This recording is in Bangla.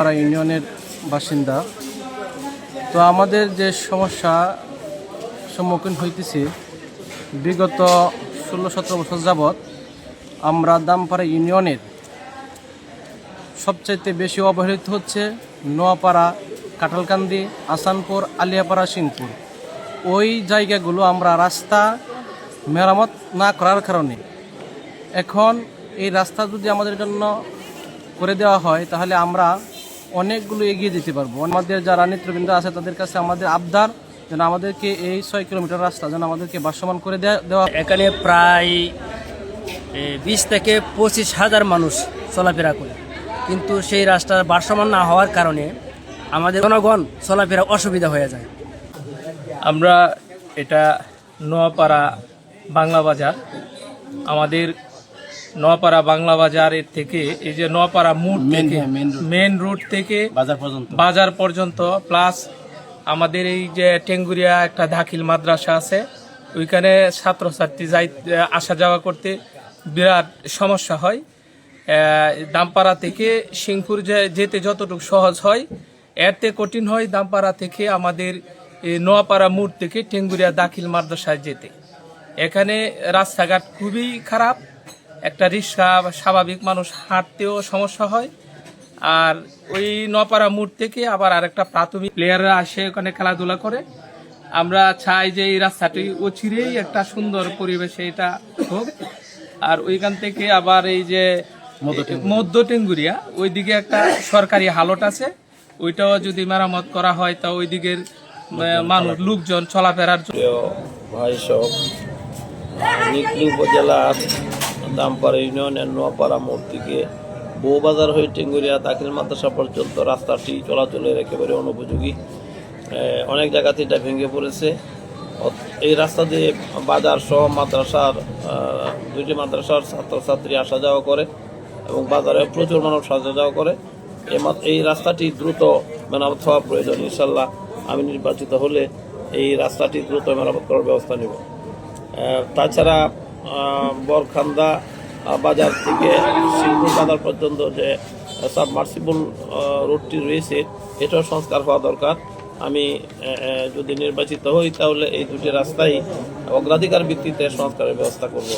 পাড়া ইউনিয়নের বাসিন্দা। তো আমাদের যে সমস্যা সম্মুখীন হইতেছি বিগত 16-17 বছর যাবৎ, আমরা দামপাড়া ইউনিয়নের সবচাইতে বেশি অবহেলিত হচ্ছে নোয়াপাড়া, কাঁঠালকান্দি, আসানপুর, আলিয়াপাড়া, সিংপুর। ওই জায়গাগুলো আমরা রাস্তা মেরামত না করার কারণে এখন এই রাস্তা যদি আমাদের জন্য করে দেওয়া হয় তাহলে আমরা অনেকগুলো এগিয়ে যেতে পারবো। আমাদের যারা নেতৃবৃন্দ আছে তাদের কাছে আমাদের আবদার যেন আমাদেরকে এই 6 কিলোমিটার রাস্তা যেন আমাদেরকে ভাসমান করে দেওয়া। এখানে প্রায় 20 থেকে 25 হাজার মানুষ চলাফেরা করে, কিন্তু সেই রাস্তার ভারসাম্য না হওয়ার কারণে আমাদের জনগণ চলাফেরা অসুবিধা হয়ে যায়। আমরা এটা নোয়াপাড়া বাংলা বাজার, আমাদের নোয়াপাড়া বাংলা বাজারের থেকে এই যে নোয়াপাড়া মোড় থেকে মেন রোড থেকে বাজার পর্যন্ত প্লাস আমাদের এই যে টেঙ্গুরিয়া একটা দাখিল মাদ্রাসা আছে, ওইখানে ছাত্রছাত্রী আসা যাওয়া করতে বিরাট সমস্যা হয়। দামপাড়া থেকে সিংপুর যেতে যতটুকু সহজ হয় এর থেকে কঠিন হয় দামপাড়া থেকে আমাদের নোয়াপাড়া মোড় থেকে টেঙ্গুরিয়া দাখিল মাদ্রাসায় যেতে। এখানে রাস্তাঘাট খুবই খারাপ, একটা রিক্সা স্বাভাবিক মানুষ হাঁটতেও সমস্যা হয়। আর ওই নোয়াপাড়া মোড় থেকে আবার আরেকটা প্রাথমিক প্লেয়াররা আসে ওখানে খেলাধুলা করে। আমরা চাই যে এই রাস্তাটি অচিরেই একটা সুন্দর পরিবেশে এটা হোক। আর ওইখান থেকে আবার এই যে মধ্য টেঙ্গুরিয়া ওইদিকে একটা সরকারি হালট আছে, ওইটাও যদি মেরামত করা হয় তা ওই দিকের মানুষ লোকজন চলাফেরার জন্য। ভাই সব নিকলি উপজেলার দামপাড়া ইউনিয়নের নোয়াপাড়া মোড় থেকে বউবাজার হয়ে টেঙ্গুরিয়া দাখিল মাদ্রাসা পর্যন্ত রাস্তাটি চলাচলের একেবারে অনুপযোগী। অনেক জায়গাতে এটা ভেঙে পড়েছে। এই রাস্তা দিয়ে বাজার সহ মাদ্রাসার দুইটি মাদ্রাসার ছাত্রছাত্রী আসা যাওয়া করে এবং বাজারে প্রচুর মানুষ আসা যাওয়া করে। এই রাস্তাটি দ্রুত মেরামত হওয়া প্রয়োজন। ইনশাল্লাহ আমি নির্বাচিত হলে এই রাস্তাটি দ্রুত মেরামত করার ব্যবস্থা নেব। তাছাড়া বরখান্দা বাজার থেকে সিংপুর বাজার পর্যন্ত যে সাবমার্সিবল রোডটি রয়েছে এটাও সংস্কার হওয়া দরকার। আমি যদি নির্বাচিত হই তাহলে এই দুটি রাস্তাই অগ্রাধিকার ভিত্তিতে সংস্কারের ব্যবস্থা করব।